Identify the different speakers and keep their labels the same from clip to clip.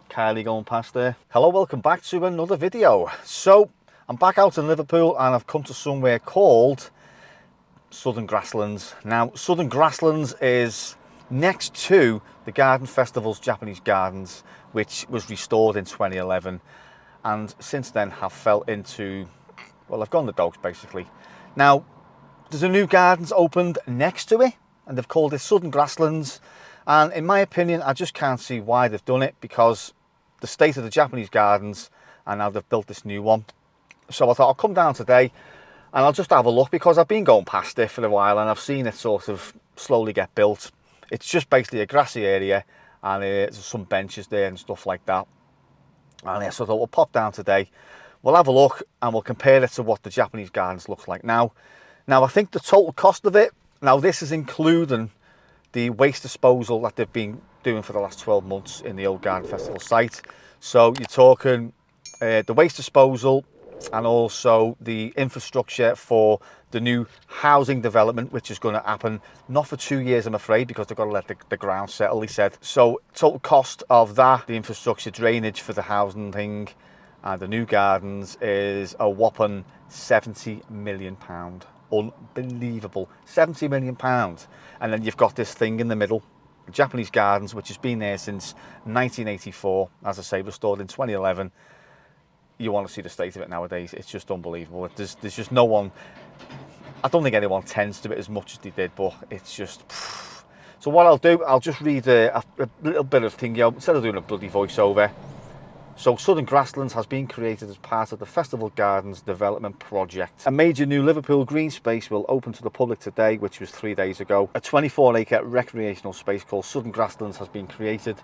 Speaker 1: Kylie going past there. Hello, welcome back to another video. So I'm back out in Liverpool and I've come to somewhere called Southern Grasslands. Now Southern Grasslands is next to the Garden Festival's Japanese Gardens, which was restored in 2011 and since then have fell into, well, I've gone the dogs basically. Now there's a new gardens opened next to it and they've called it Southern Grasslands, and in my opinion I just can't see why they've done it, because the state of the Japanese gardens and now they've built this new one. So I thought I'll come down today and I'll just have a look, because I've been going past it for a while and I've seen it sort of slowly get built. It's just basically a grassy area and there's some benches there and stuff like that. And so I thought we'll pop down today, we'll have a look and we'll compare it to what the Japanese gardens looks like now. Now I think the total cost of it, now this is including the waste disposal that they've been doing for the last 12 months in the old Garden Festival site. So you're talking the waste disposal and also the infrastructure for the new housing development, which is going to happen not for 2 years, I'm afraid, because they've got to let the ground settle, he said. So total cost of that, the infrastructure, drainage for the housing thing and the new gardens, is a whopping £70 million. Unbelievable, £70 million. And then you've got this thing in the middle, the Japanese Gardens, which has been there since 1984, as I say, restored in 2011. You want to see the state of it nowadays, it's just unbelievable. There's just no one, I don't think anyone tends to it as much as they did, but it's just, so what I'll do, I'll just read a little bit of thing, instead of doing a bloody voiceover. So Southern Grasslands has been created as part of the Festival Gardens development project. A major new Liverpool green space will open to the public today, which was 3 days ago. A 24-acre recreational space called Southern Grasslands has been created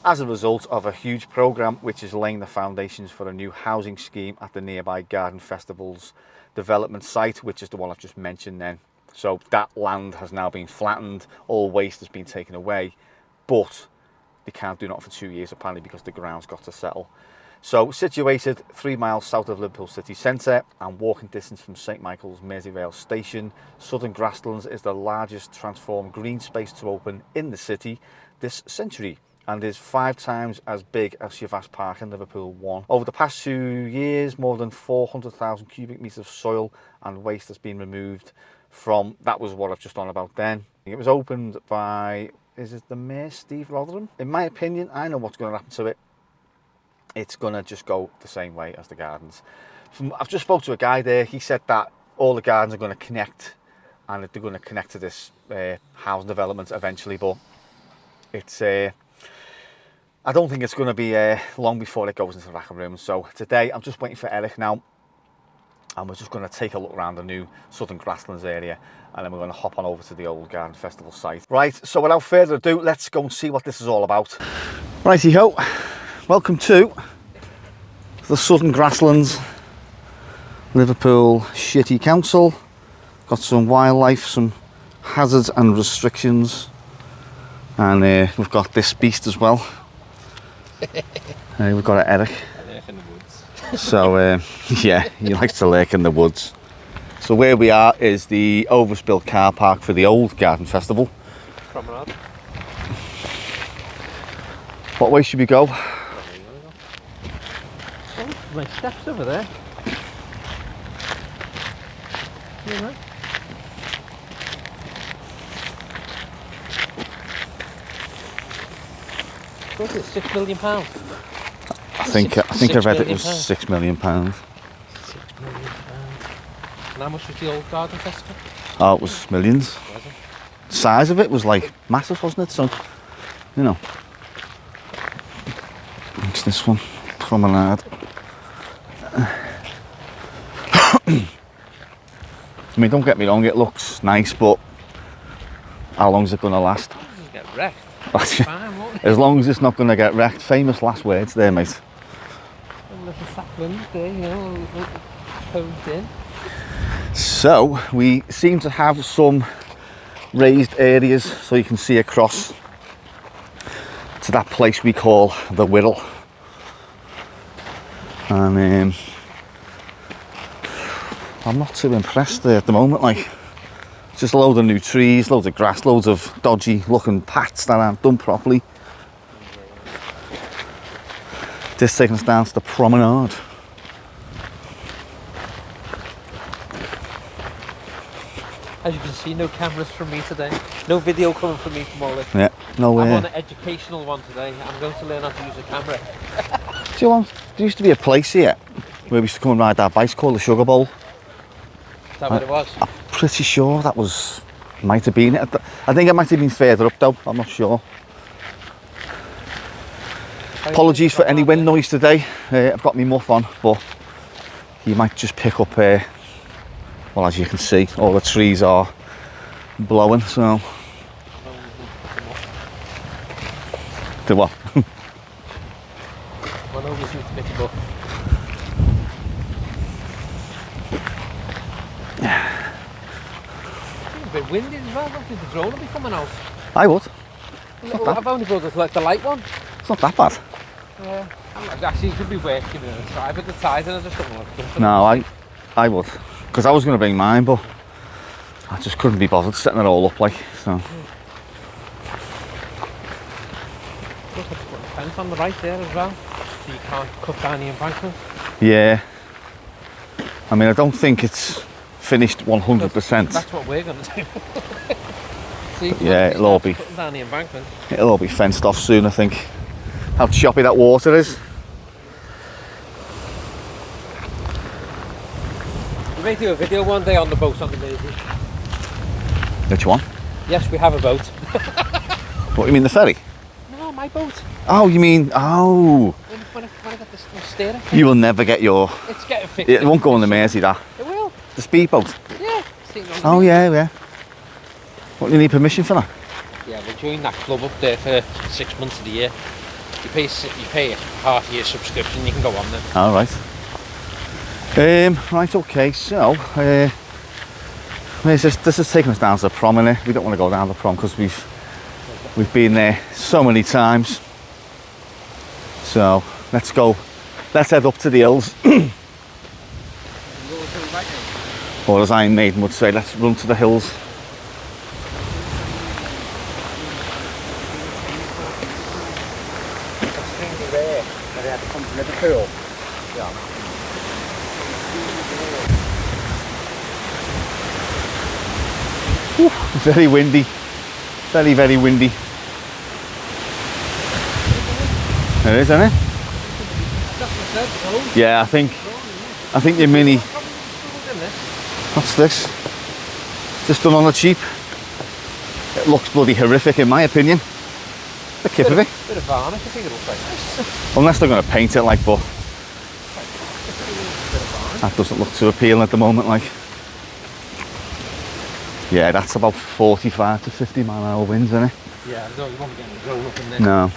Speaker 1: as a result of a huge programme which is laying the foundations for a new housing scheme at the nearby Garden Festival's development site, which is the one I've just mentioned then. So that land has now been flattened, all waste has been taken away, but they can't do that for 2 years apparently because the ground's got to settle. So situated 3 miles south of Liverpool city centre and walking distance from St Michael's Merseyrail station, Southern Grasslands is the largest transformed green space to open in the city this century and is 5 times as big as Chavasse Park and Liverpool ONE. Over the past 2 years, more than 400,000 cubic metres of soil and waste has been removed from, that was what I've just on about then. It was opened by, is it the Mayor, Steve Rotheram? In my opinion, I know what's going to happen to it. It's going to just go the same way as the gardens. I've just spoke to a guy there, he said that all the gardens are going to connect and they're going to connect to this housing development eventually, but it's I don't think it's going to be long before it goes into the rack of rooms. So today I'm just waiting for Eric now and we're just going to take a look around the new Southern Grasslands area and then we're going to hop on over to the old Garden Festival site. Right, so without further ado, let's go and see what this is all about. Righty-ho, welcome to the Southern Grasslands, Liverpool City Council. Got some wildlife, some hazards and restrictions, and we've got this beast as well. We've got Eric. I lurk in the woods. So yeah, he likes to lurk in the woods. So where we are is the overspill car park for the old Garden Festival. Promenade. What way should we go? Oh, my steps over there. Yeah, what is it, £6 million? I think I read it was £6 million. £6 million. And how much was the old Garden Festival? Oh, it was millions. Was it? The size of it was like massive, wasn't it? So, you know. What's this one? Promenade. I mean, don't get me wrong, it looks nice, but how long is it going to last? It get wrecked. Fine, won't it? As long as it's not going to get wrecked. Famous last words there, mate. So we seem to have some raised areas so you can see across to that place we call the Wirral. And I'm not too impressed there at the moment. Like, just a load of new trees, loads of grass, loads of dodgy looking paths that aren't done properly. This taking us down to the promenade.
Speaker 2: As you can see, no cameras from me today. No video coming from me from all this.
Speaker 1: Yeah, no way.
Speaker 2: I'm on an educational one today. I'm going to learn how to use a camera.
Speaker 1: Do you want? There used to be a place here where we used to come and ride our bikes called the Sugar Bowl.
Speaker 2: Is that what it was?
Speaker 1: I'm pretty sure that was, might have been it. I think it might have been further up though, I'm not sure. Apologies for any wind noise today. I've got my muff on, but you might just pick up, well, as you can see, all the trees are blowing, so. Do what?
Speaker 2: My nose needs to pick it up. It's a bit windy as well. I don't think the drone will be coming out.
Speaker 1: I would.
Speaker 2: I've only brought the light one.
Speaker 1: It's not that bad.
Speaker 2: Yeah. Actually, it could be worth giving it a try, but the tires and I just don't want to.
Speaker 1: No, I would. Because I was going to bring mine, but I just couldn't be bothered setting it all up like, so.
Speaker 2: Just have to put a fence on the right there as well, so you can't cut down the embankment.
Speaker 1: Yeah. I mean, I don't think it's finished 100%.
Speaker 2: That's what we're going to do. So
Speaker 1: yeah, it'll all be.
Speaker 2: Cutting down the embankment.
Speaker 1: It'll all be fenced off soon, I think. How choppy that water is.
Speaker 2: We may do a video one day on the boat on the Mersey.
Speaker 1: Which one?
Speaker 2: Yes, we have a boat.
Speaker 1: What, you mean the ferry?
Speaker 2: No, my boat.
Speaker 1: Oh, you mean, oh.
Speaker 2: When I got this steering.
Speaker 1: You will never get your...
Speaker 2: It's getting fixed.
Speaker 1: It won't go on the Mersey, that.
Speaker 2: It will.
Speaker 1: The speedboat?
Speaker 2: Yeah.
Speaker 1: Oh, yeah, yeah. What, you need permission for that?
Speaker 2: Yeah, we'll join that club up there for 6 months of the year. You pay a half-year subscription, you can go on then.
Speaker 1: All right. Right, okay, so this is taking us down to the prom, innit? We don't want to go down the prom because we've been there so many times. So let's head up to the hills. Or as Iron Maiden would say, let's run to the hills.
Speaker 3: They had to come to Liverpool. Yeah.
Speaker 1: Very windy, very windy. It is, isn't it? Yeah, I think your mini. What's this? Just done on the cheap. It looks bloody horrific in my opinion. The kip of it.
Speaker 2: Bit of varnish, I think it'll look nice.
Speaker 1: Unless they're going to paint it like, but that doesn't look too appealing at the moment, like. Yeah, that's about 45 to 50 mile/hour winds, isn't it?
Speaker 2: Yeah, no, you won't be getting a drone up in there.
Speaker 1: No.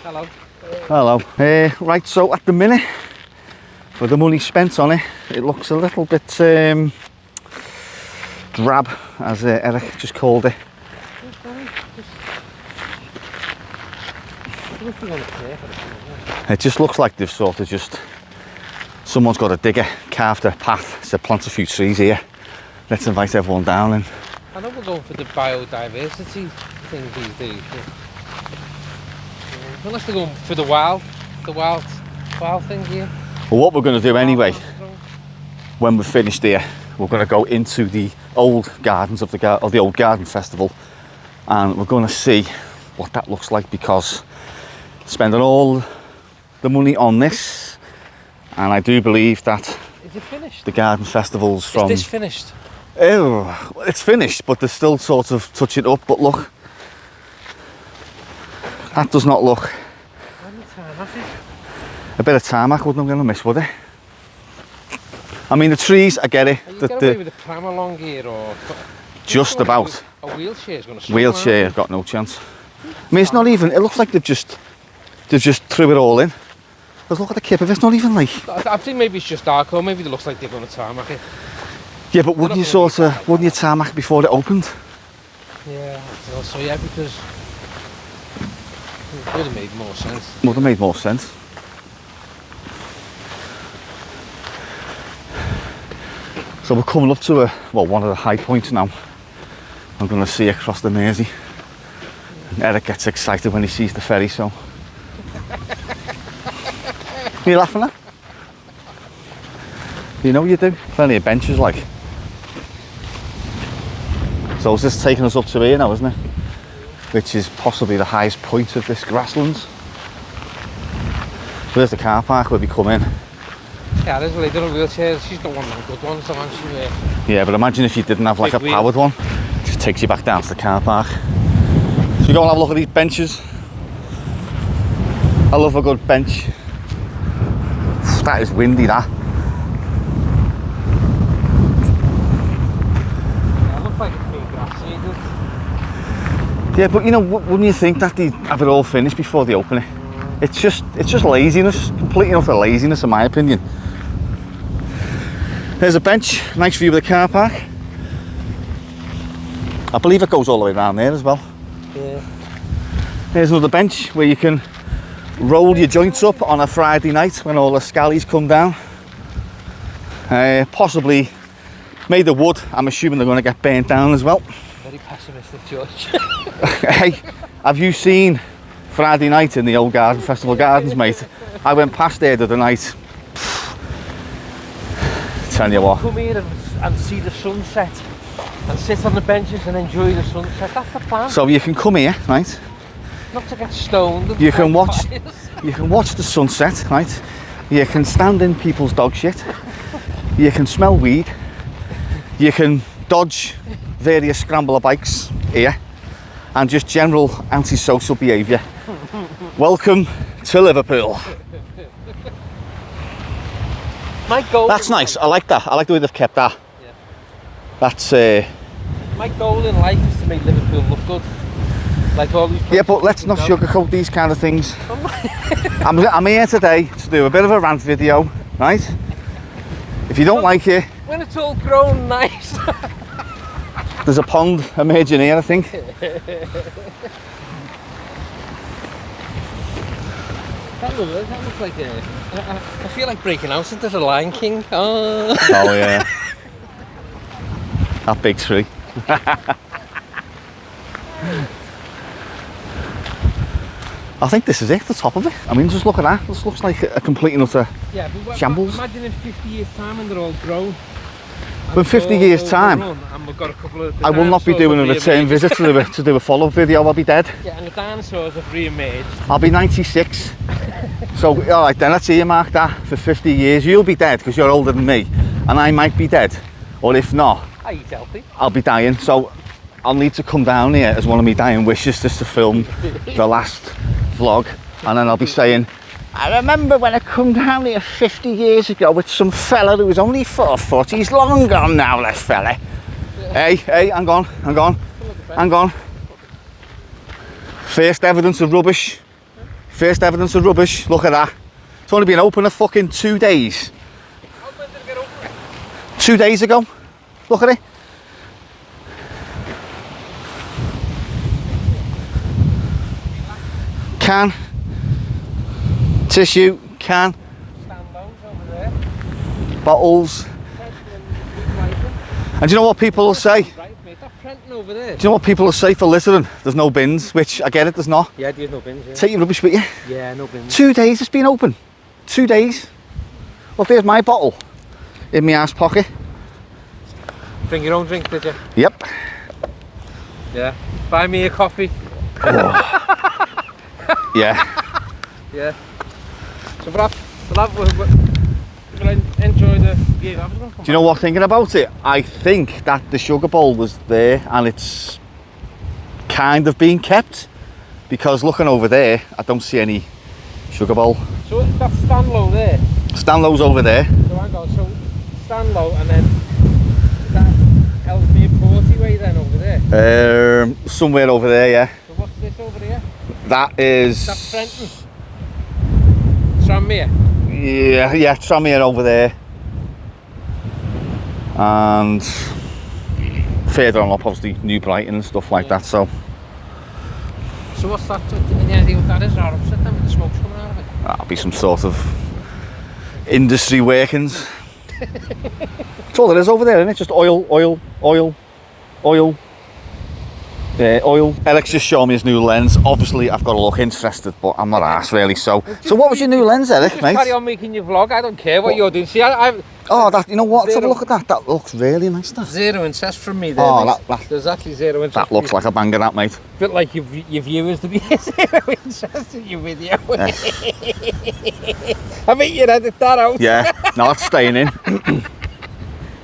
Speaker 2: Hello.
Speaker 1: Hello. Right, so at the minute, for the money spent on it, it looks a little bit drab, as Eric just called it. It just looks like they've sort of someone's got a digger, carved a path, said plant a few trees here, let's invite everyone down. And
Speaker 2: I know we're going for the biodiversity thing these days. Unless they're going for the wild thing here.
Speaker 1: well, what we're going to do anyway, when we're finished here, we're going to go into the old gardens of the old garden festival, and we're going to see what that looks like, because spending all the money on this, and I do believe that
Speaker 2: is it finished?
Speaker 1: The garden festivals from...
Speaker 2: Is this finished?
Speaker 1: Oh, it's finished, but they're still sort of touching it up. But look, that does not look... A bit of tarmac wouldn't have miss, would it? I mean, the trees, I get it.
Speaker 2: Are you get away with a pram along here, or...
Speaker 1: Just about.
Speaker 2: A wheelchair's going to...
Speaker 1: Wheelchair, I've got no chance. I mean, it's not even... It looks like they've just threw it all in. Because look at the kip of it, it's not even like...
Speaker 2: I think maybe it's just dark, or maybe it looks like they're going to tarmac it.
Speaker 1: Yeah, but wouldn't you tarmac before it opened?
Speaker 2: Yeah, I feel so, yeah, because it would have made more sense.
Speaker 1: Would have made more sense. So we're coming up to one of the high points now. I'm going to see across the Mersey. Eric gets excited when he sees the ferry, so. Are you laughing at? You know you do. Plenty of benches, like. So it's just taking us up to here now, isn't it? Which is possibly the highest point of this grasslands. So there's the car park where we come in.
Speaker 2: Yeah, there's a lady in a wheelchair. She's got one of them good ones, so she,
Speaker 1: Yeah, but imagine if you didn't have like a
Speaker 2: big
Speaker 1: powered one. It just takes you back down to the car park. So we go and have a look at these benches. I love a good bench. That is windy, that.
Speaker 2: Yeah, it looks like it's made grass,
Speaker 1: Yeah, but you know, wouldn't you think that they'd have it all finished before they open it? It's just laziness, complete and utter laziness in my opinion. There's a bench, nice view of the car park. I believe it goes all the way around there as well.
Speaker 2: Yeah.
Speaker 1: There's another bench where you can roll your joints up on a Friday night when all the scallies come down. Possibly made of wood. I'm assuming they're going to get burnt down as well.
Speaker 2: Very pessimistic, George.
Speaker 1: Hey, have you seen Friday night in the old garden, Festival Gardens, mate? I went past there the other night. Tell you what.
Speaker 2: Come here and see the sunset and sit on the benches and enjoy the sunset. That's the plan.
Speaker 1: So you can come here, right?
Speaker 2: Not to get stoned. And
Speaker 1: You can
Speaker 2: light
Speaker 1: watch.
Speaker 2: fires.
Speaker 1: You can watch the sunset, right? You can stand in people's dog shit. You can smell weed. You can dodge various scrambler bikes here, and just general antisocial behaviour. Welcome to Liverpool.
Speaker 2: My goal.
Speaker 1: That's nice. I like that. I like the way they've kept that.
Speaker 2: Yeah.
Speaker 1: That's
Speaker 2: My goal in life is to make Liverpool look good. Like all these.
Speaker 1: yeah, but let's not sugarcoat these kind of things. I'm here today to do a bit of a rant video, right? If you don't like it,
Speaker 2: When it's all grown nice.
Speaker 1: there's a pond emerging here, I think.
Speaker 2: That looks like a. I feel like breaking out into the Lion King. Oh.
Speaker 1: Oh yeah. That big tree. I think this is it, the top of it. I mean, just look at that. This looks like a complete and utter
Speaker 2: Yeah, but
Speaker 1: shambles.
Speaker 2: imagine in 50 years' time when they're all grown.
Speaker 1: In 50 years' time,
Speaker 2: and we've got a couple of
Speaker 1: I will not be doing a return visit to do a follow-up video. I'll be dead.
Speaker 2: Yeah, and the dinosaurs have re-emerged.
Speaker 1: I'll be 96. So, all right then, let's earmark that for 50 years. You'll be dead because you're older than me, and I might be dead. Or if not,
Speaker 2: I eat healthy.
Speaker 1: I'll be dying. So, I'll need to come down here as one of my dying wishes just to film the last vlog, and then I'll be saying, I remember when I come down here 50 years ago with some fella who was only 4 foot. He's long gone now, that fella. Yeah. Hey, hang on. First evidence of rubbish. First evidence of rubbish. Look at that. It's only been open a fucking 2 days.
Speaker 2: How when did it get open?
Speaker 1: 2 days ago. Look at it. Can. Tissue. Can.
Speaker 2: Stand-alone over there.
Speaker 1: Bottles. And do you know what people will say?
Speaker 2: Right, mate, that Prenton over there.
Speaker 1: Do you know what people will say for littering? There's no bins, which I get it, there's not.
Speaker 2: Yeah, there's no bins, yeah.
Speaker 1: Take your rubbish with you.
Speaker 2: Yeah, no bins.
Speaker 1: 2 days it's been open. 2 days. Well, there's my bottle in my ass pocket.
Speaker 2: Bring your own drink, did you?
Speaker 1: Yep.
Speaker 2: Yeah. Buy me a coffee.
Speaker 1: Yeah.
Speaker 2: Yeah. So we'll enjoy the game.
Speaker 1: Do you know what, thinking about it? I think that the sugar bowl was there and it's kind of being kept, because looking over there, I don't see any sugar bowl.
Speaker 2: So that's Stanlow there.
Speaker 1: Stanlow's over there.
Speaker 2: So hang on, so Stanlow and then that Ellesmere Porty way then over there.
Speaker 1: Somewhere over there, yeah.
Speaker 2: So what's this over here?
Speaker 1: That is...
Speaker 2: That's Prenton. Tranmere.
Speaker 1: Yeah, Tranmere over there. And further on up, obviously, New Brighton and stuff like that, so...
Speaker 2: So what's that? Any idea what that is? Or upset them with the smoke's coming out of it?
Speaker 1: That'll be some sort of industry workings. That's all there is over there, isn't it? Just oil. oil. Eric's just showing me his new lens. Obviously, I've got to look interested, but I'm not arsed really. So what was your new lens, Eric, mate?
Speaker 2: Carry on making your vlog. I don't care what you're doing. See,
Speaker 1: Oh, that, you know what? Let's have a look at that. That looks really nice. That.
Speaker 2: Zero interest from me there.
Speaker 1: Oh,
Speaker 2: there's actually zero interest.
Speaker 1: That looks like a banger, that, mate.
Speaker 2: Bit like your viewers to be zero interest in your video.
Speaker 1: Yeah.
Speaker 2: I bet you'd edit that out.
Speaker 1: Yeah, no, it's staying in.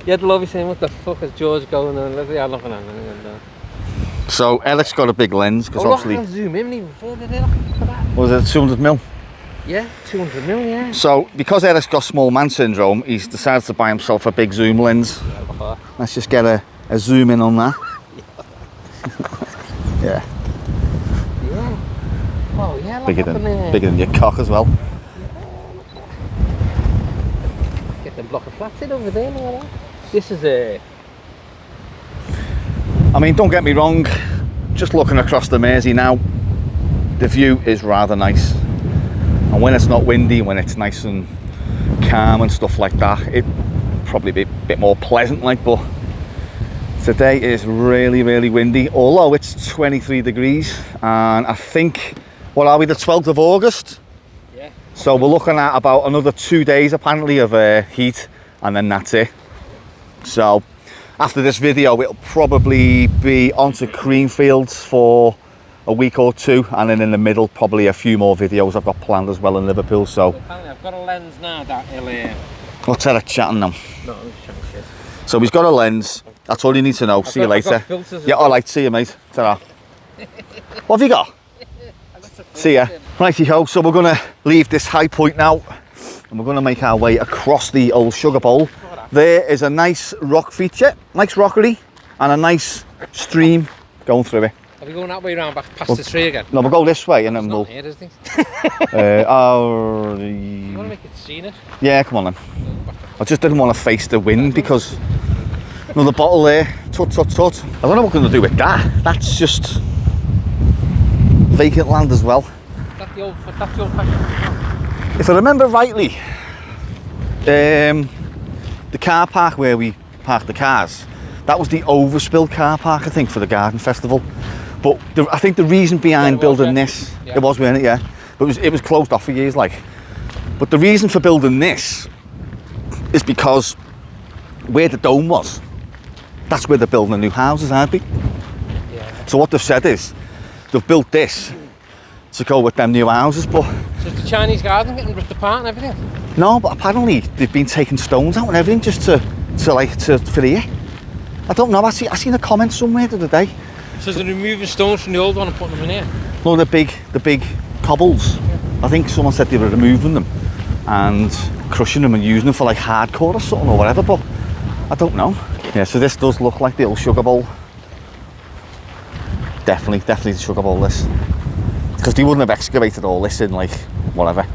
Speaker 2: You'd love you saying, what the fuck is George going on? Look at that.
Speaker 1: So Eric's got a big lens because obviously.
Speaker 2: Look, I can zoom in even further there. Look at that.
Speaker 1: Was it 200 mil?
Speaker 2: Yeah, 200 mil, yeah.
Speaker 1: So because Eric's got small man syndrome, he's decided to buy himself a big zoom lens. Let's just get a zoom in on that. Yeah.
Speaker 2: Yeah. Oh yeah.
Speaker 1: Bigger than your cock as well.
Speaker 2: Get them block of flats in over there. Like that. This is a.
Speaker 1: I mean, don't get me wrong. Just looking across the Mersey now, the view is rather nice. And when it's not windy, when it's nice and calm and stuff like that, it probably be a bit more pleasant like, but today is really, really windy, although it's 23 degrees, and I think, what are we, the 12th of August?
Speaker 2: Yeah.
Speaker 1: So we're looking at about another 2 days apparently of heat, and then that's it. So after this video, it'll probably be onto Creamfields for a week or two, and then in the middle probably a few more videos I've got planned as well in Liverpool. So
Speaker 2: I've got a lens now that
Speaker 1: what's Eric chatting now?
Speaker 2: No, I'm just chatting shit.
Speaker 1: So he's got a lens, that's all you need to know. See you later. Yeah, alright, see you mate. Ta-ra. What have you got? See ya. Righty ho, so we're gonna leave this high point now and we're gonna make our way across the old sugar bowl. There is a nice rock feature, nice rockery, and a nice stream going through it.
Speaker 2: Are we going that way around back past the tree again?
Speaker 1: No, we'll go this way and then we'll.
Speaker 2: Here, isn't
Speaker 1: You
Speaker 2: want to make it scenic?
Speaker 1: Yeah, come on then. I just didn't want to face the wind because another bottle there. Tut tut tut. I don't know what we're going to do with that. That's just vacant land as well.
Speaker 2: That's the old fashioned.
Speaker 1: If I remember rightly, the car park where we parked the cars, that was the overspill car park, I think, for the garden festival. But I think the reason behind building this, it was, wasn't it? Yeah, but it was closed off for years, like. But the reason for building this is because where the dome was, that's where they're building the new houses, aren't they?
Speaker 2: Yeah.
Speaker 1: So what they've said is they've built this to go with them new houses, but.
Speaker 2: So it's the Chinese garden getting ripped apart and everything?
Speaker 1: No, but apparently they've been taking stones out and everything just to for here. I don't know. I seen a comment somewhere the other day.
Speaker 2: So they're removing stones from the old one and putting them in here?
Speaker 1: No, the big cobbles. Yeah. I think someone said they were removing them and crushing them and using them for like hardcore or something or whatever, but I don't know. Yeah, so this does look like the old sugar bowl. Definitely the sugar bowl, this. Because they wouldn't have excavated all this in like whatever.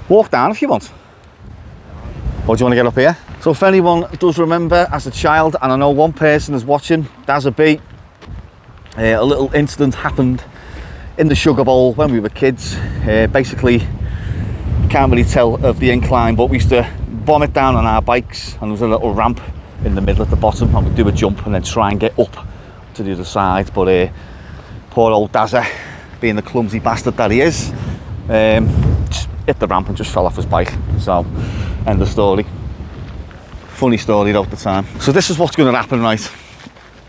Speaker 1: Walk down if you want. Or do you want to get up here? So if anyone does remember as a child, and I know one person is watching, there's a beat, a little incident happened in the sugar bowl when we were kids. Basically, can't really tell of the incline, but we used to bomb it down on our bikes, and there was a little ramp in the middle at the bottom, and we'd do a jump and then try and get up to the other side. But poor old Dazza, being the clumsy bastard that he is, just hit the ramp and just fell off his bike. So, end of story. Funny story though at the time. So this is what's going to happen, right?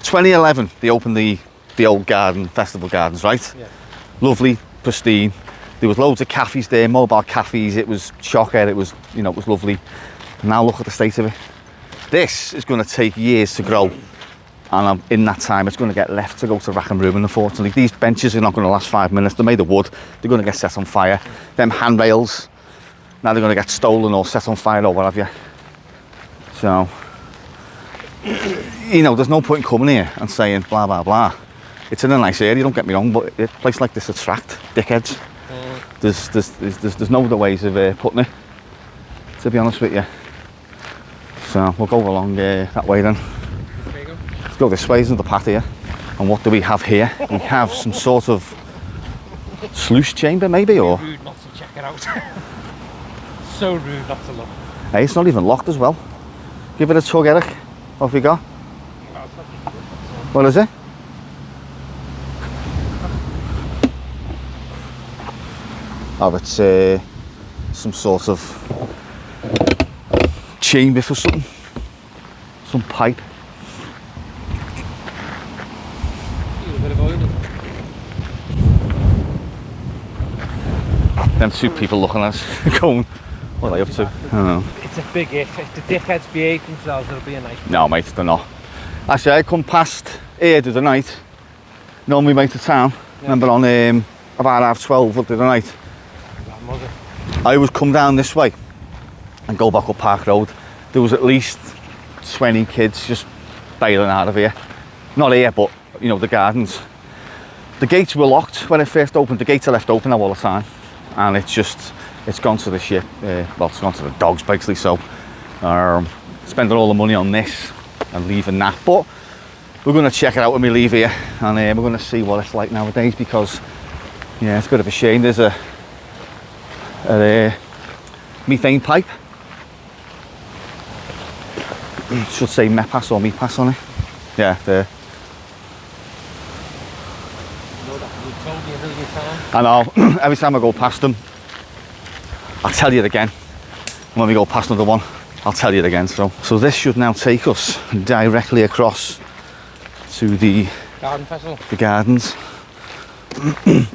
Speaker 1: 2011, they opened the old garden, festival gardens, right? Yeah. Lovely, pristine. There was loads of cafes there, mobile cafes. It was chocker. It was, you know, it was lovely. Now look at the state of it. This is going to take years to grow, and in that time, it's going to get left to go to rack and ruin. Unfortunately, these benches are not going to last 5 minutes. They're made of wood. They're going to get set on fire. Them handrails, now they're going to get stolen or set on fire or what have you. So, you know, there's no point in coming here and saying blah blah blah. It's in a nice area, don't get me wrong, but a place like this attracts dickheads. There's no other ways of putting it, to be honest with you. So we'll go along that way then. Let's go this way, isn't the path here? And what do we have here? We have some sort of sluice chamber, maybe, or.
Speaker 2: Rude not to check it out. So rude not to look.
Speaker 1: Hey, it's not even locked as well. Give it a tug, Eric. What have we got? What is it? Oh, it's some sort of chamber for something. Some pipe.
Speaker 2: A bit of oil in it.
Speaker 1: Them two people looking at us, going, what are they up to? I don't know.
Speaker 2: It's a big if. If the dickheads behave themselves, it'll be a nice.
Speaker 1: No, mate, they're not. Actually, I come past here the other night. Normally, mate, to town. Yeah. Remember on about 12:30 the other night. I always come down this way and go back up Park Road. There was at least 20 kids just bailing out of here. Not here, but you know, the gardens. The gates were locked when it first opened. The gates are left open now all the time, and it's gone to the ship. Well, it's gone to the dogs basically. So, spending all the money on this and leaving that. But we're going to check it out when we leave here, and we're going to see what it's like nowadays, because yeah, it's a bit of a shame. There's a methane pipe. It should say MEPAS or MEPAS on it. Yeah, there. I know. Every time I go past them, I'll tell you it again. When we go past another one, I'll tell you it again. So this should now take us directly across to the
Speaker 2: garden festival. The
Speaker 1: gardens.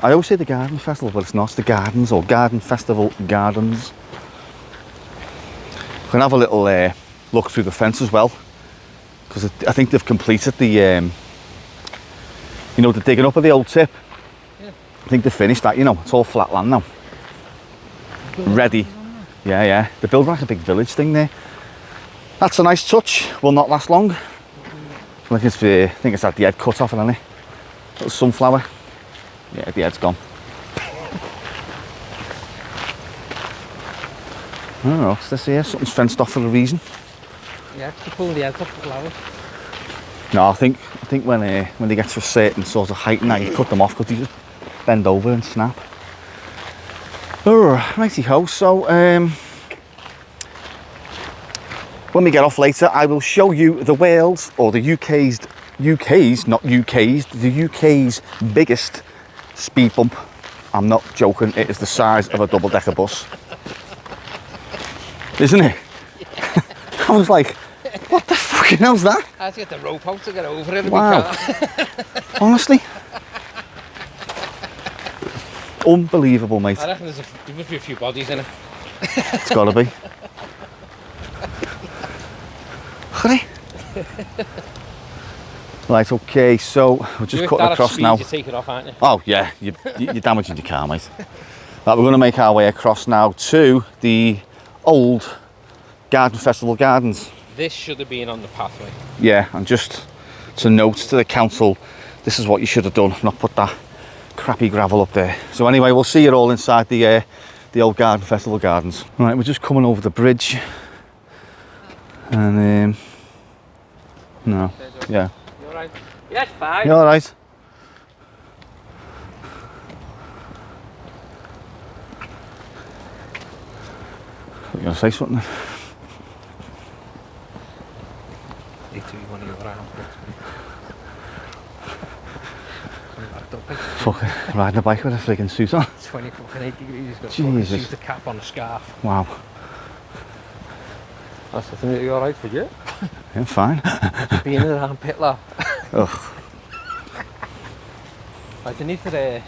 Speaker 1: I always say the garden festival, but it's not. It's the gardens, or garden festival gardens. We can have a little look through the fence as well, because I think they've completed the, you know, the digging up of the old tip. Yeah. I think they've finished that. You know, it's all flat land now. Ready. Yeah, yeah. They're building like a big village thing there. That's a nice touch. Will not last long. I think it's had the head cut off, hasn't it? Little sunflower. Yeah, the head's gone. I don't know, what's this here? Something's fenced off for a reason.
Speaker 2: Yeah, to pull the heads off the flowers.
Speaker 1: No, I think when they get to a certain sort of height now, you cut them off because they just bend over and snap. Oh, righty ho. So when we get off later, I will show you the Wales, or the UK's, the UK's biggest speed bump. I'm not joking, it is the size of a double-decker bus. Isn't it? Yeah. I was like, what the fucking hell's that?
Speaker 2: I had to get the rope out to get over it.
Speaker 1: Wow. Honestly. Unbelievable, mate.
Speaker 2: I reckon there must be a few bodies in it.
Speaker 1: It's gotta be. Right, okay, so we're just cutting across now.
Speaker 2: You take it off, aren't you?
Speaker 1: Oh yeah, you're damaging your car, mate. Right, we're going to make our way across now to the old Garden Festival Gardens.
Speaker 2: This should have been on the pathway.
Speaker 1: Yeah, and just to note to the council, this is what you should have done, not put that crappy gravel up there. So anyway, we'll see it all inside the old Garden Festival Gardens. Right, we're just coming over the bridge, and no, yeah.
Speaker 2: You alright? Yes, fine.
Speaker 1: You alright? You gonna say something? Fucking riding a bike with a freaking suit on.
Speaker 2: 20 fucking 8 degrees. Got
Speaker 1: Jesus.
Speaker 2: a suit, a cap on, a scarf.
Speaker 1: Wow.
Speaker 2: That's the thing. Are you alright for you?
Speaker 1: I'm fine.
Speaker 2: Being in an armpit, lad.
Speaker 1: Ugh.
Speaker 2: Right, you need to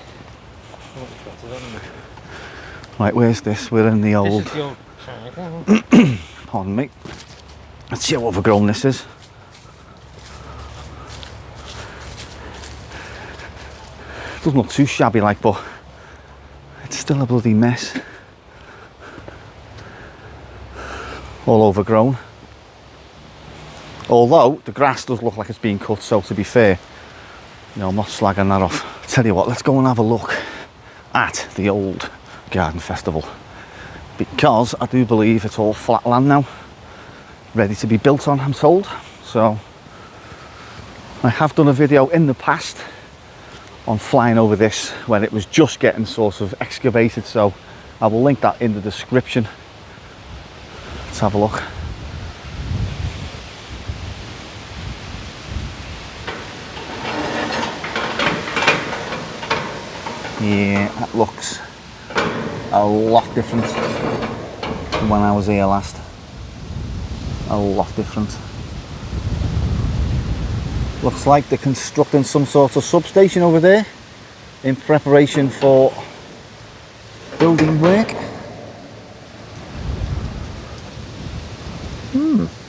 Speaker 1: Right, where's this? We're in the old...
Speaker 2: This is the old...
Speaker 1: Pardon me. Let's see how overgrown this is. Doesn't look too shabby like, but it's still a bloody mess. All overgrown. Although the grass does look like it's been cut, so to be fair, you know, I'm not slagging that off. Tell you what, let's go and have a look at the old Garden Festival, because I do believe it's all flat land now, ready to be built on, I'm told. So I have done a video in the past on flying over this when it was just getting sort of excavated, so I will link that in the description. Let's have a look. Yeah, that looks a lot different from when I was here last. A lot different. Looks like they're constructing some sort of substation over there in preparation for building work.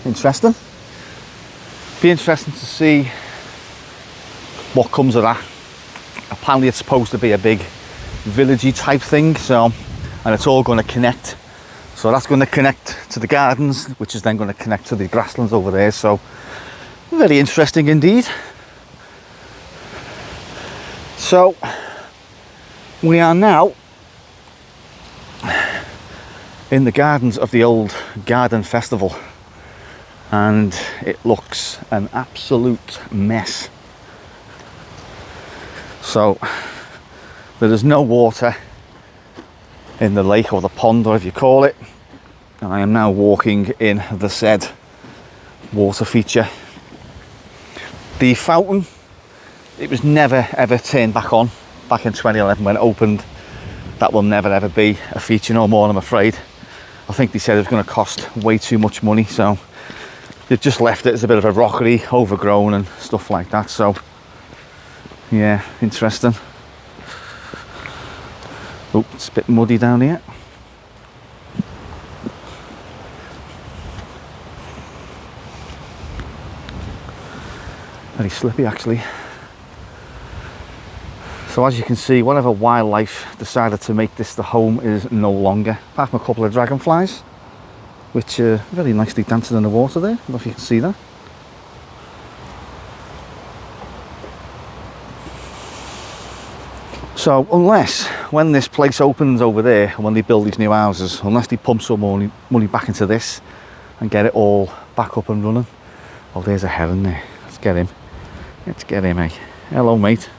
Speaker 1: Interesting. Be interesting to see what comes of that. Apparently it's supposed to be a big villagey type thing, so, and it's all going to connect. So that's going to connect to the gardens, which is then going to connect to the grasslands over there. So very interesting indeed. So we are now in the gardens of the old garden festival, and it looks an absolute mess. So there is no water in the lake or the pond, or if you call it. And I am now walking in the said water feature. The fountain, it was never ever turned back on back in 2011 when it opened. That will never ever be a feature no more, I'm afraid. I think they said it was going to cost way too much money, so they've just left it as a bit of a rockery, overgrown and stuff like that. So yeah, interesting. Oh, it's a bit muddy down here. Very slippy actually. So as you can see, whatever wildlife decided to make this the home is no longer, apart from a couple of dragonflies, which are very nicely dancing in the water there. I don't know if you can see that. So unless, when this place opens over there, when they build these new houses, unless they pump some more money back into this and get it all back up and running. Oh, there's a heron there. Let's get him. Let's get him, eh? Hello, mate.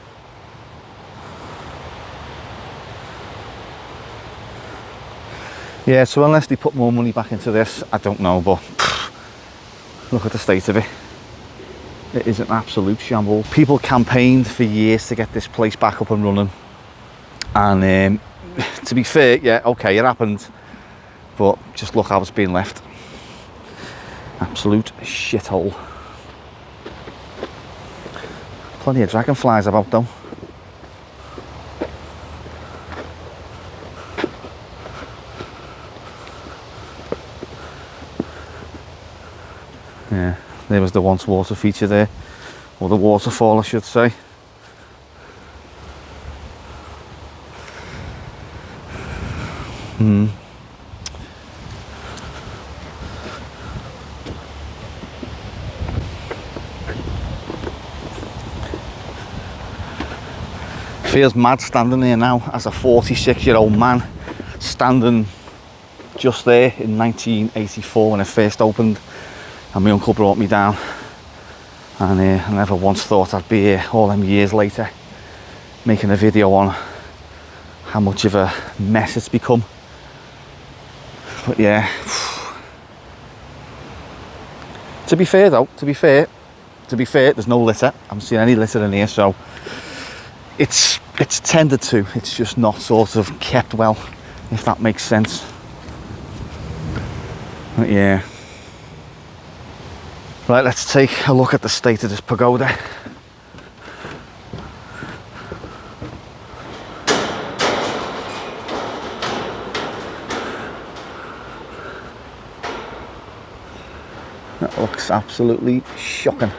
Speaker 1: Yeah, so unless they put more money back into this, I don't know, but look at the state of it. It is an absolute shambles. People campaigned for years to get this place back up and running. And to be fair, yeah, okay, it happened, but just look how it's been left. Absolute shithole. Plenty of dragonflies about though. Yeah, there was the once water feature there, or the waterfall I should say. Feels mad standing here now as a 46-year-old man, standing just there in 1984 when it first opened, and my uncle brought me down, and I never once thought I'd be here all them years later making a video on how much of a mess it's become. But yeah, to be fair though, to be fair, there's no litter. I haven't seen any litter in here, so it's tended to. It's just not sort of kept well, if that makes sense. But yeah. Right, let's take a look at the state of this pagoda. That looks absolutely shocking.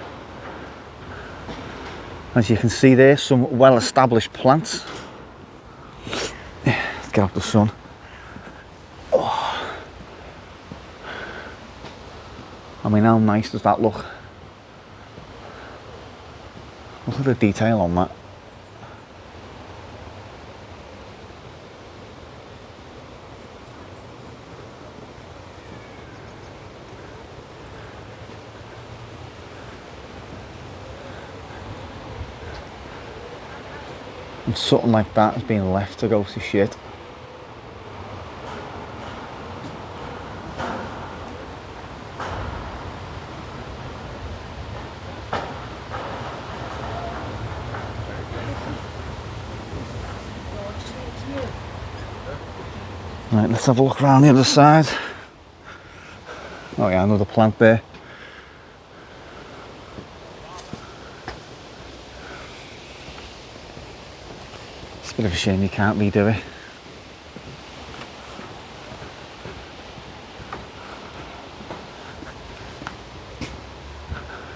Speaker 1: As you can see there, some well-established plants. Let's get out the sun. Oh. I mean, how nice does that look? Look at the detail on that. And something like that has been left to go to shit. Right, let's have a look around the other side. Oh yeah, another plant there. It's a bit of a shame you can't redo it.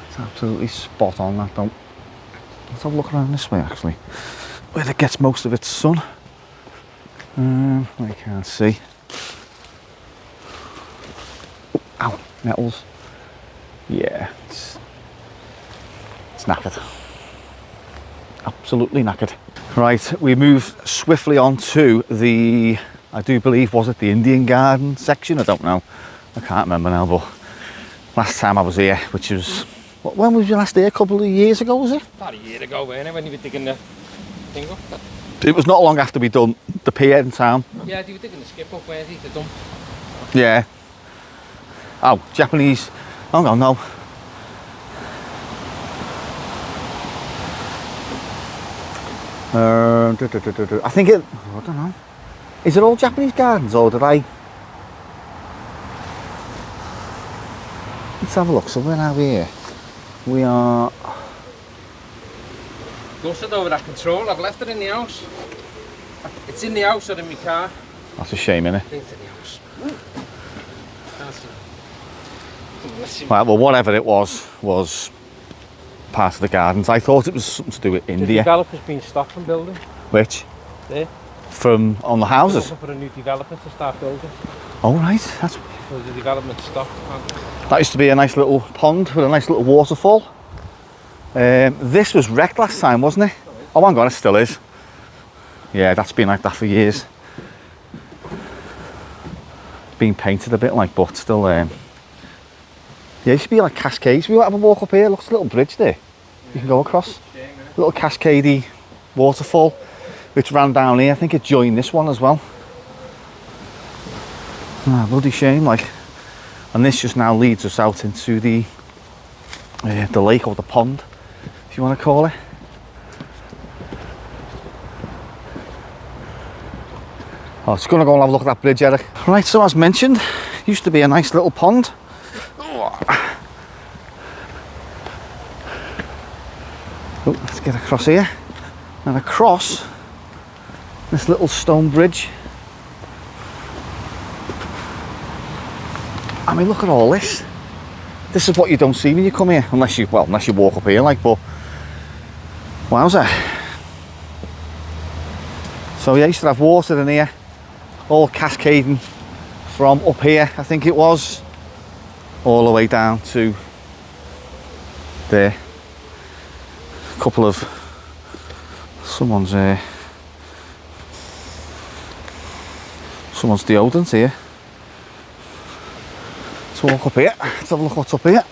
Speaker 1: It's absolutely spot on, that though. Let's have a look around this way actually, where it gets most of its sun. I can't see. Oh, ow, nettles. Yeah, it's knackered. Absolutely knackered. Right, we moved swiftly on to the, I do believe, was it the Indian garden section? I don't know. I can't remember now, but last time I was here, which was, when was your last day? A couple of years ago, was it?
Speaker 2: About a year ago, wasn't it, when you were digging the thing up?
Speaker 1: It was not long after we done the pier in town.
Speaker 2: Yeah, they were digging the skip up, weren't they? The dump.
Speaker 1: Yeah. Oh, Japanese. Oh no. I think it, I don't know. Is it all Japanese gardens or did I? Let's have a look. So where are we here? We are.
Speaker 2: Gusted over that control. I've left it in the house. It's in the house or in my car.
Speaker 1: That's a shame, innit?
Speaker 2: I think it's in the house.
Speaker 1: Right, well, whatever it was part of the gardens. I thought it was something to do with
Speaker 2: The
Speaker 1: India.
Speaker 2: developer's been stopped from building.
Speaker 1: Which?
Speaker 2: There.
Speaker 1: From on the houses?
Speaker 2: Looking for a new developer to start building.
Speaker 1: Oh right, that's.
Speaker 2: So the development stopped.
Speaker 1: That used to be a nice little pond with a nice little waterfall. This was wrecked last time, wasn't it? Oh, hang on, it still is. Yeah, that's been like that for years. Been painted a bit like, but still. Yeah, it used to be like cascades. We have a walk up here. Look, there's a little bridge there. You can go across. A little cascadey waterfall, which ran down here. I think it joined this one as well. Ah, bloody shame, like. And this just now leads us out into the lake or the pond, if you want to call it. Oh, it's going to go and have a look at that bridge, Eric. Right, so as mentioned, used to be a nice little pond. Oh, let's get across here. And across this little stone bridge. I mean, look at all this. This is what you don't see when you come here, unless you walk up here, like, but wowza. So yeah, I used to have water in here, all cascading from up here, I think it was, all the way down to there. A couple of, someone's deodorant here. Let's walk up here, let's have a look what's up here.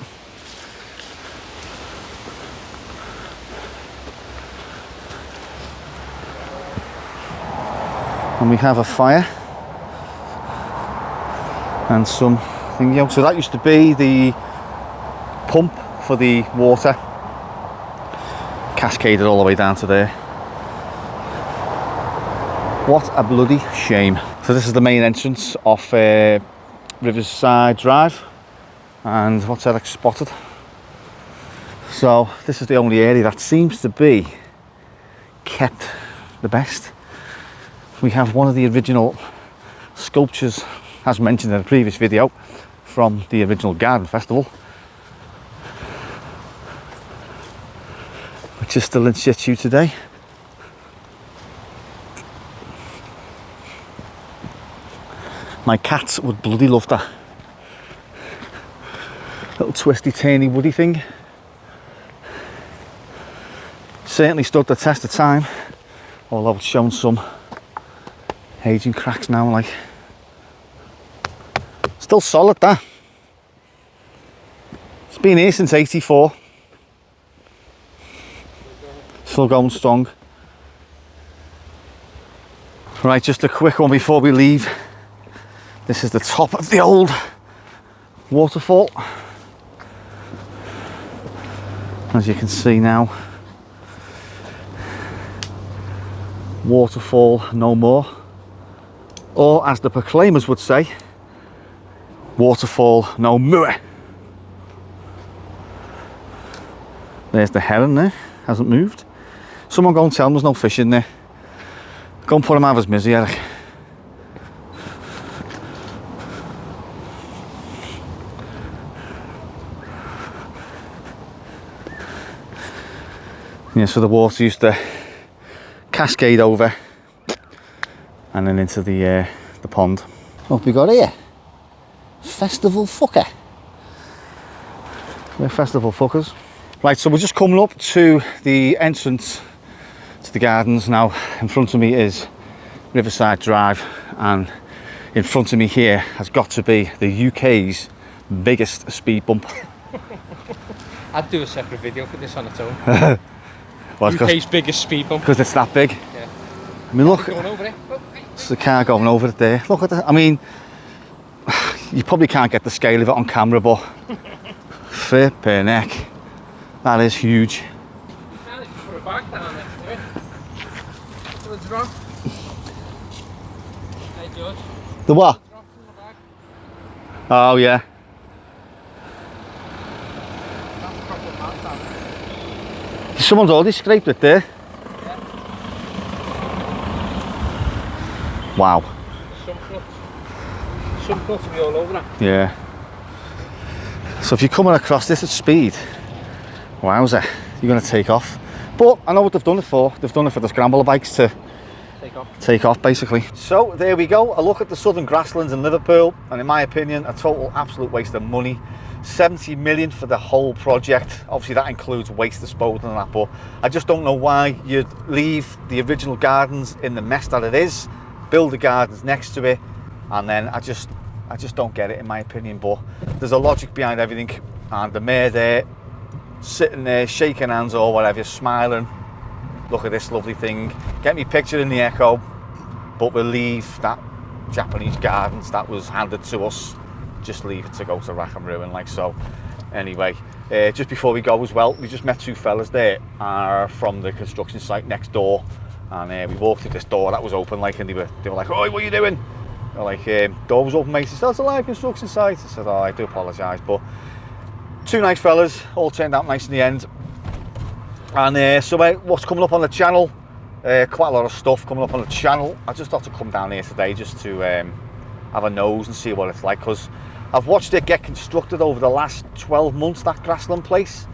Speaker 1: And we have a fire and some thingy. So that used to be the pump for the water, cascaded all the way down to there. What a bloody shame. So this is the main entrance off Riverside Drive, and what's Eric spotted? So this is the only area that seems to be kept the best. We have one of the original sculptures, as mentioned in a previous video, from the original garden festival, which is still in situ today. My cats would bloody love that. Little twisty, turny, woody thing. Certainly stood the test of time, although it's shown some aging cracks now, like. Still solid, that. It's been here since '84. Still going strong. Right, just a quick one before we leave. This is the top of the old waterfall. As you can see now, waterfall no more. Or as the proclaimers would say, waterfall no more. There's the heron there, hasn't moved. Someone go and tell him there's no fish in there. Go and put him out of his misery, Eric. Yeah, so the water used to cascade over and then into the pond. What have we got here? Festival fucker. We're festival fuckers. Right, so we're just coming up to the entrance to the gardens now. In front of me is Riverside Drive, and in front of me here has got to be the UK's biggest speed bump.
Speaker 2: I'd do a separate video for this on its own.
Speaker 1: Well,
Speaker 2: UK's biggest speed bump.
Speaker 1: Because it's that big.
Speaker 2: Yeah.
Speaker 1: I mean, look,
Speaker 2: Going over it.
Speaker 1: it's the car going over it there. Look at that. I mean, you probably can't get the scale of it on camera, but flipping heck, that is huge.
Speaker 2: Put a bag down next to it. What's wrong? Hey George.
Speaker 1: The what? Oh yeah. Someone's already scraped it there.
Speaker 2: Yeah.
Speaker 1: Wow.
Speaker 2: Some fruits will be all over that.
Speaker 1: Yeah. So if you're coming across this at speed, wowzer, you're going to take off. But I know what they've done it for. They've done it for the scrambler bikes to take off basically. So there we go, a look at the Southern Grasslands in Liverpool, and in my opinion a total absolute waste of money. 70 million for the whole project. Obviously that includes waste disposal and that, but I just don't know why you'd leave the original gardens in the mess that it is, build the gardens next to it, and then I just don't get it in my opinion. But there's a logic behind everything, and the mayor there sitting there shaking hands or whatever, smiling, look at this lovely thing, get me pictured in the Echo, but we'll leave that Japanese gardens that was handed to us, just leave it to go to rack and ruin like so. Anyway, just before we go as well, we just met two fellas there from the construction site next door, and we walked through this door that was open, like, and they were like, "Oh, what are you doing?" They're like, "Door was open, mate." He said, "It's a live construction site." I said, "Oh, I do apologise," but two nice fellas, all turned out nice in the end. And so what's coming up on the channel, quite a lot of stuff coming up on the channel. I just thought to come down here today just to have a nose and see what it's like, because I've watched it get constructed over the last 12 months, that grassland place,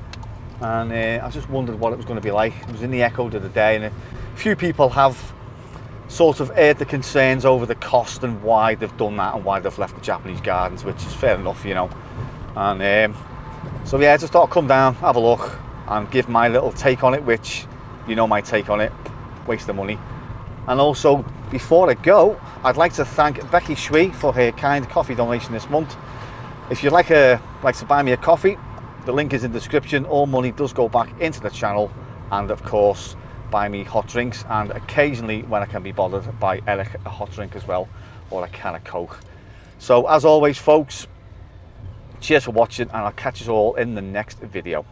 Speaker 1: and I just wondered what it was going to be like. It was in the Echo the other day, and a few people have sort of aired the concerns over the cost and why they've done that and why they've left the Japanese gardens, which is fair enough, you know. And so yeah, I just thought I'd come down, have a look, and give my little take on it, which, you know, my take on it, waste of money. And also, before I go, I'd like to thank Becky Shui for her kind coffee donation this month. If you'd like to buy me a coffee, the link is in the description. All money does go back into the channel, and of course buy me hot drinks, and occasionally when I can be bothered, buy Eric a hot drink as well, or a can of Coke. So as always folks, cheers for watching, and I'll catch you all in the next video.